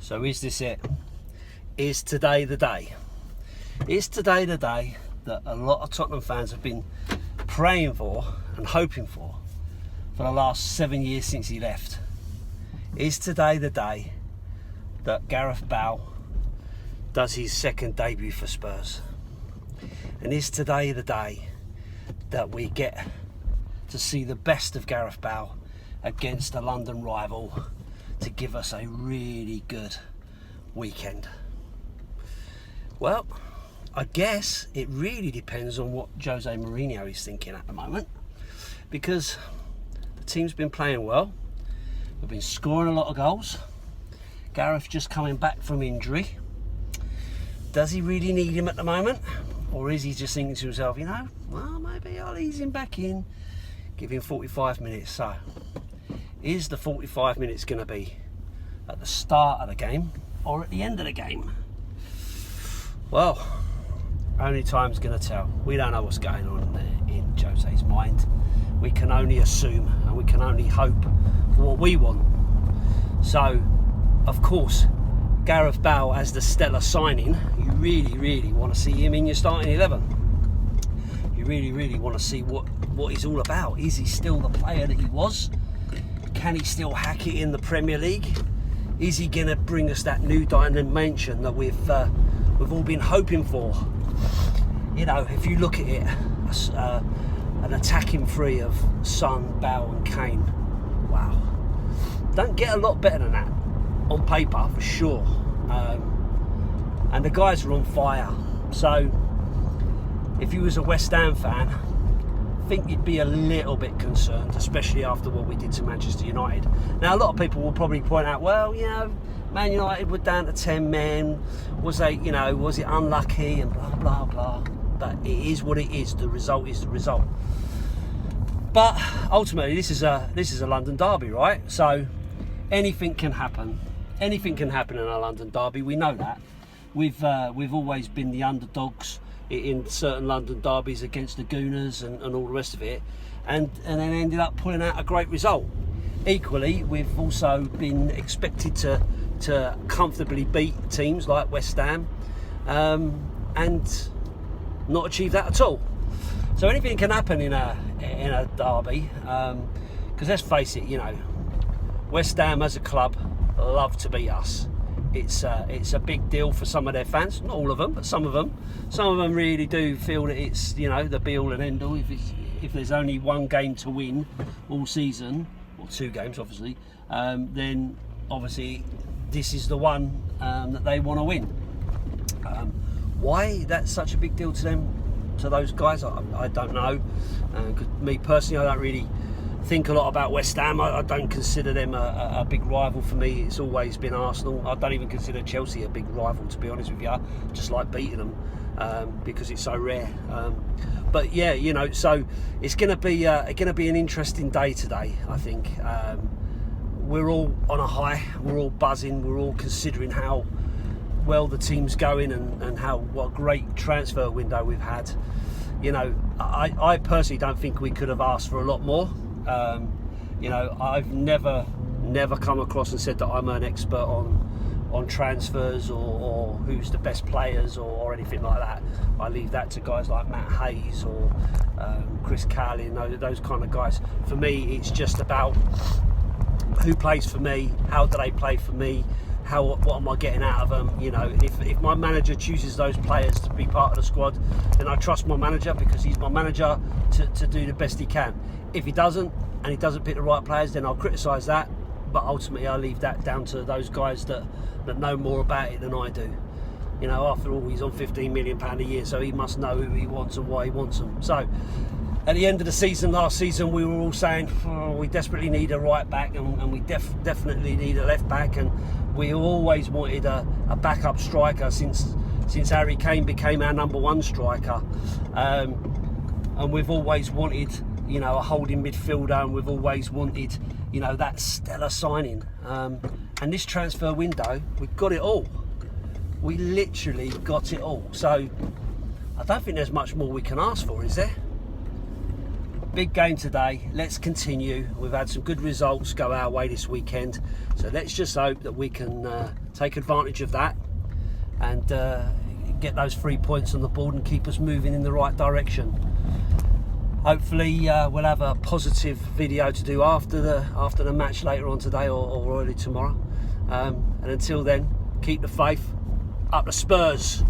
So is this it? Is today the day? Is today the day that a lot of Tottenham fans have been praying for and hoping for the last 7 years since he left? Is today the day that Gareth Bale does his second debut for Spurs? And is today the day that we get to see the best of Gareth Bale against a London rival to give us a really good weekend? Well, I guess it really depends on what Jose Mourinho is thinking at the moment, because the team's been playing well. We've been scoring a lot of goals. Gareth just coming back from injury. Does he really need him at the moment? Or is he just thinking to himself, well, maybe I'll ease him back in, give him 45 minutes. So, is the 45 minutes going to be at the start of the game or at the end of the game? Well, only time's going to tell. We don't know what's going on in Jose's mind. We can only assume and we can only hope for what we want. So, of course, Gareth Bale as the stellar signing, you really want to see him in your starting 11. You really want to see what he's all about. Is he still the player that he was? Can he still hack it in the Premier League? Is he going to bring us that new dimension that we've all been hoping for? If you look at it, an attacking three of Son, Bale and Kane, wow. Don't get a lot better than that on paper, for sure. And the guys are on fire. So, if you was a West Ham fan, I think you'd be a little bit concerned, especially after what we did to Manchester United. Now, a lot of people will probably point out, well, Man United were down to 10 men. Was it unlucky and blah blah blah. But it is what it is. The result is the result. But ultimately, this is a London derby, right? So anything can happen. Anything can happen in a London derby. We know that. We've always been the underdogs in certain London derbies against the Gooners and all the rest of it, and then ended up pulling out a great result. Equally, we've also been expected to comfortably beat teams like West Ham, and not achieve that at all. So anything can happen in a derby, because let's face it, West Ham as a club love to beat us. It's a big deal for some of their fans, not all of them, but some of them. Some of them really do feel that it's the be all and end all. If there's only one game to win all season, or two games obviously, then obviously this is the one that they want to win. Why that's such a big deal to them, to those guys, I don't know. Because me personally, I don't really think a lot about West Ham. I don't consider them a big rival for me. It's always been Arsenal. I don't even consider Chelsea a big rival, to be honest with you. Just like beating them because it's so rare. But yeah, so it's going to be an interesting day today. I think we're all on a high. We're all buzzing. We're all considering how well the team's going and what a great transfer window we've had. I personally don't think we could have asked for a lot more. I've never come across and said that I'm an expert on transfers or who's the best players or anything like that. I leave that to guys like Matt Hayes or Chris Carlin, those kind of guys. For me, it's just about who plays for me, how do they play for me, what am I getting out of them? If my manager chooses those players to be part of the squad, then I trust my manager because he's my manager to do the best he can. If he doesn't, and he doesn't pick the right players, then I'll criticise that. But ultimately, I leave that down to those guys that know more about it than I do. After all, he's on £15 million a year, so he must know who he wants and why he wants them. So, at the end of the season, last season, we were all saying, we desperately need a right back and we definitely need a left back, and we always wanted a backup striker since Harry Kane became our number one striker, and we've always wanted a holding midfielder, and we've always wanted that stellar signing, and this transfer window, we've got it all. We literally got it all. So I don't think there's much more we can ask for, is there? big game today. Let's continue. We've had some good results go our way this weekend, so let's just hope that we can take advantage of that and get those 3 points on the board and keep us moving in the right direction. Hopefully we'll have a positive video to do after the match later on today or early tomorrow. And until then, keep the faith. Up the Spurs.